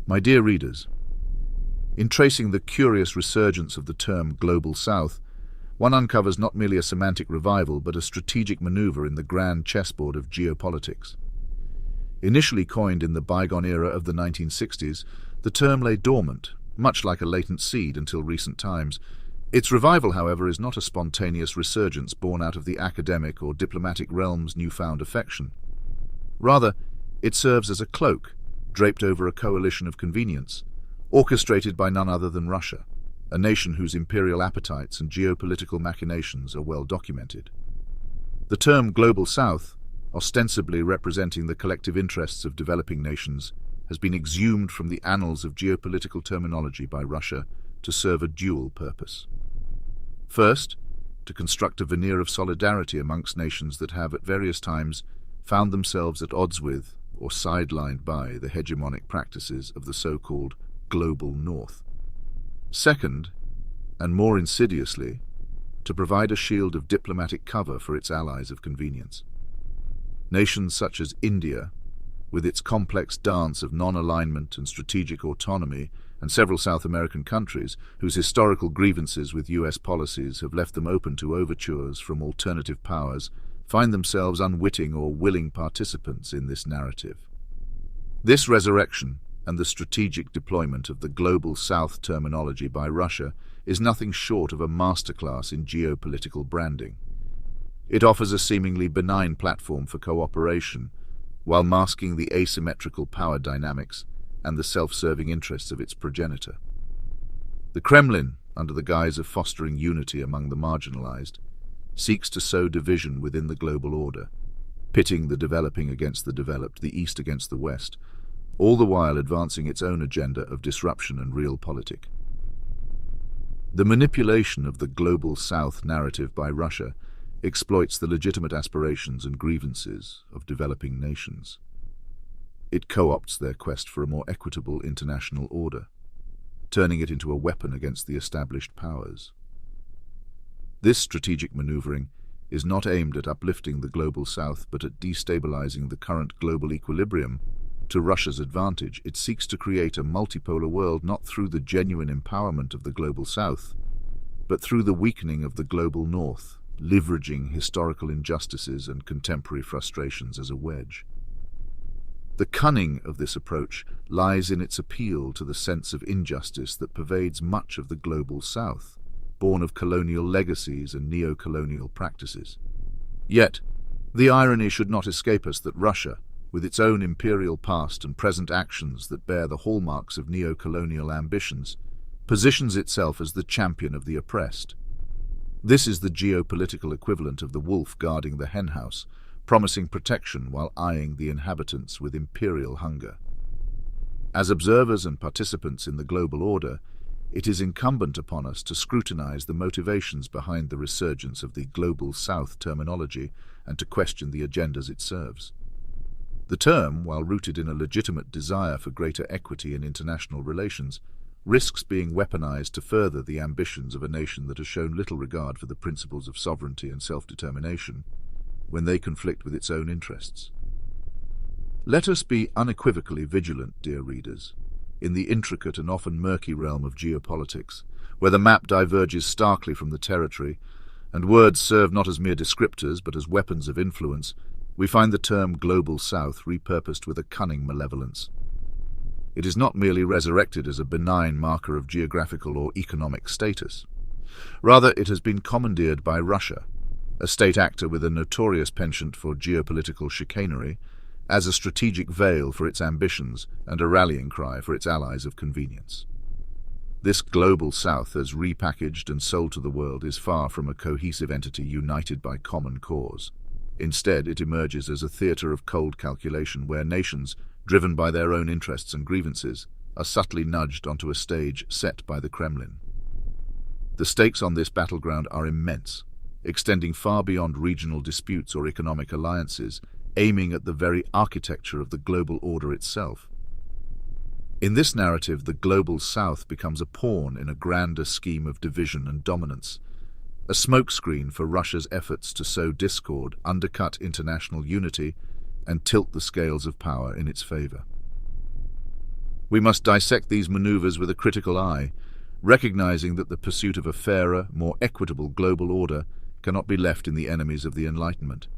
My dear readers, in tracing the curious resurgence of the term Global South, one uncovers not merely a semantic revival but a strategic maneuver in the grand chessboard of geopolitics. Initially coined in the bygone era of the 1960s, the term lay dormant, much like a latent seed until recent times. Its revival, however, is not a spontaneous resurgence born out of the academic or diplomatic realm's newfound affection. Rather, it serves as a cloak, draped over a coalition of convenience, orchestrated by none other than Russia, a nation whose imperial appetites and geopolitical machinations are well documented. The term Global South, ostensibly representing the collective interests of developing nations, has been exhumed from the annals of geopolitical terminology by Russia to serve a dual purpose. First, to construct a veneer of solidarity amongst nations that have at various times found themselves at odds with or sidelined by the hegemonic practices of the so-called Global North. Second, and more insidiously, to provide a shield of diplomatic cover for its allies of convenience. Nations such as India, with its complex dance of non-alignment and strategic autonomy, and several South American countries whose historical grievances with US policies have left them open to overtures from alternative powers, find themselves unwitting or willing participants in this narrative. This resurrection and the strategic deployment of the Global South terminology by Russia is nothing short of a masterclass in geopolitical branding. It offers a seemingly benign platform for cooperation, while masking the asymmetrical power dynamics and the self-serving interests of its progenitor. The Kremlin, under the guise of fostering unity among the marginalized, seeks to sow division within the global order, pitting the developing against the developed, the East against the West, all the while advancing its own agenda of disruption and realpolitik. The manipulation of the Global South narrative by Russia exploits the legitimate aspirations and grievances of developing nations. It co-opts their quest for a more equitable international order, turning it into a weapon against the established powers. This strategic maneuvering is not aimed at uplifting the Global South but at destabilizing the current global equilibrium. To Russia's advantage, it seeks to create a multipolar world not through the genuine empowerment of the Global South, but through the weakening of the Global North, leveraging historical injustices and contemporary frustrations as a wedge. The cunning of this approach lies in its appeal to the sense of injustice that pervades much of the Global South, born of colonial legacies and neo-colonial practices. Yet, the irony should not escape us that Russia, with its own imperial past and present actions that bear the hallmarks of neo-colonial ambitions, positions itself as the champion of the oppressed. This is the geopolitical equivalent of the wolf guarding the henhouse, promising protection while eyeing the inhabitants with imperial hunger. As observers and participants in the global order, it is incumbent upon us to scrutinize the motivations behind the resurgence of the Global South terminology and to question the agendas it serves. The term, while rooted in a legitimate desire for greater equity in international relations, risks being weaponized to further the ambitions of a nation that has shown little regard for the principles of sovereignty and self-determination when they conflict with its own interests. Let us be unequivocally vigilant, dear readers, in the intricate and often murky realm of geopolitics, where the map diverges starkly from the territory, and words serve not as mere descriptors but as weapons of influence. We find the term Global South repurposed with a cunning malevolence. It is not merely resurrected as a benign marker of geographical or economic status. Rather, it has been commandeered by Russia, a state actor with a notorious penchant for geopolitical chicanery, as a strategic veil for its ambitions and a rallying cry for its allies of convenience. This Global South, as repackaged and sold to the world, is far from a cohesive entity united by common cause. Instead, it emerges as a theater of cold calculation where nations, driven by their own interests and grievances, are subtly nudged onto a stage set by the Kremlin. The stakes on this battleground are immense, extending far beyond regional disputes or economic alliances, aiming at the very architecture of the global order itself. In this narrative, the Global South becomes a pawn in a grander scheme of division and dominance, a smokescreen for Russia's efforts to sow discord, undercut international unity, and tilt the scales of power in its favor. We must dissect these maneuvers with a critical eye, recognizing that the pursuit of a fairer, more equitable global order cannot be left in the enemies of the Enlightenment.